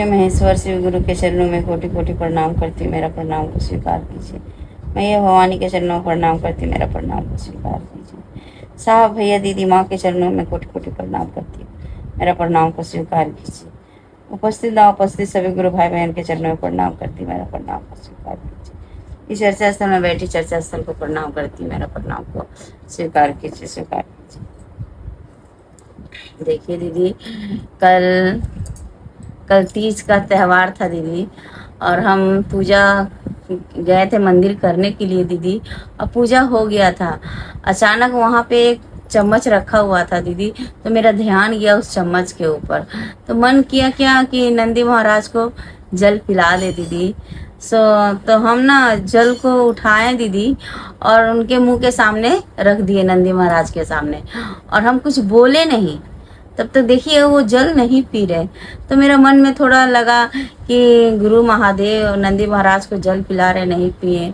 अपने महेश्वर शिव गुरु के चरणों में कोटि कोटि प्रणाम करती हूँ, मेरा प्रणाम को स्वीकार कीजिए। मैं ये भवानी के चरणों में प्रणाम करती हूँ, मेरा प्रणाम को स्वीकार कीजिए। साहब भैया दीदी माँ के चरणों में कोटि कोटि प्रणाम करती हूँ, मेरा प्रणाम को स्वीकार कीजिए। उपस्थित ना उपस्थित सभी गुरु भाई बहन के चरणों में प्रणाम करती हूँ, मेरा प्रणाम को स्वीकार कीजिए। इस चर्चा स्थल में बैठी चर्चा स्थल को प्रणाम करती हूँ, मेरा प्रणाम को स्वीकार कीजिए, स्वीकार कीजिए। देखिए दीदी, कल कल तीज का त्यौहार था दीदी, और हम पूजा गए थे मंदिर करने के लिए दीदी। अब पूजा हो गया था, अचानक वहाँ पे एक चम्मच रखा हुआ था दीदी, तो मेरा ध्यान गया उस चम्मच के ऊपर। तो मन किया क्या कि नंदी महाराज को जल पिला दे दीदी। तो हम ना जल को उठाए दीदी और उनके मुंह के सामने रख दिए, नंदी महाराज के सामने, और हम कुछ बोले नहीं। तब तक देखिए वो जल नहीं पी रहे, तो मेरा मन में थोड़ा लगा कि गुरु महादेव नंदी महाराज को जल पिला रहे, नहीं पिए।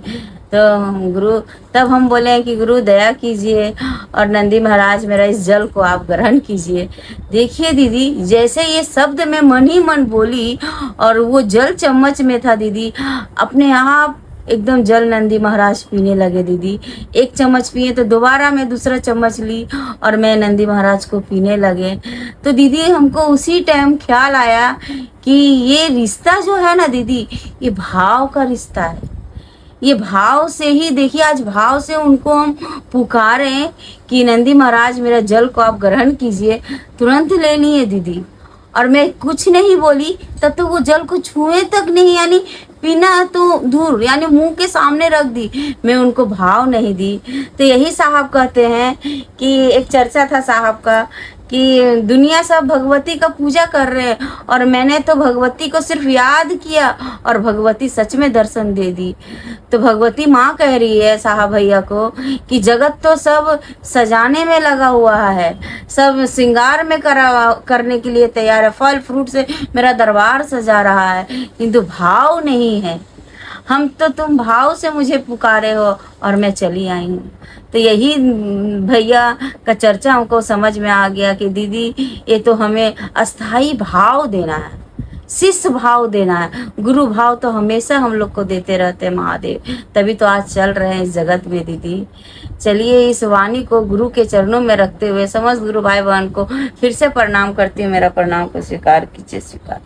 तो गुरु, तब हम बोले कि गुरु दया कीजिए और नंदी महाराज मेरा इस जल को आप ग्रहण कीजिए। देखिए दीदी, जैसे ये शब्द मैं मन ही मन बोली और वो जल चम्मच में था दीदी, अपने आप एकदम जल नंदी महाराज पीने लगे दीदी। एक चम्मच पिए तो दोबारा मैं दूसरा चम्मच ली और मैं नंदी महाराज को पीने लगे। तो दीदी हमको उसी टाइम ख्याल आया कि ये रिश्ता जो है ना दीदी, ये भाव का रिश्ता है। ये भाव से ही देखिए, आज भाव से उनको हम पुकारे कि नंदी महाराज मेरा जल को आप ग्रहण कीजिए, तुरंत ले लिए दीदी। और मैं कुछ नहीं बोली, तब तो वो जल को छुए तक नहीं, यानी पीना तो दूर, यानी मुंह के सामने रख दी, मैं उनको भाव नहीं दी। तो यही साहब कहते हैं कि एक चर्चा था साहब का कि दुनिया सब भगवती का पूजा कर रहे हैं और मैंने तो भगवती को सिर्फ याद किया और भगवती सच में दर्शन दे दी। तो भगवती माँ कह रही है साहब भैया को कि जगत तो सब सजाने में लगा हुआ है, सब श्रृंगार में करने के लिए तैयार है, फल फ्रूट से मेरा दरबार सजा रहा है, किंतु भाव नहीं है। हम तो तुम भाव से मुझे पुकारे हो और मैं चली आई हूँ। तो यही भैया का चर्चा हमको समझ में आ गया कि दीदी ये तो हमें अस्थाई भाव देना है, शिष्य भाव देना है। गुरु भाव तो हमेशा हम लोग को देते रहते हैं महादेव, तभी तो आज चल रहे हैं इस जगत में दीदी। चलिए, इस वाणी को गुरु के चरणों में रखते हुए समस्त गुरु भाई बहन को फिर से प्रणाम करती हूँ, मेरा प्रणाम को स्वीकार कीजिए, स्वीकार।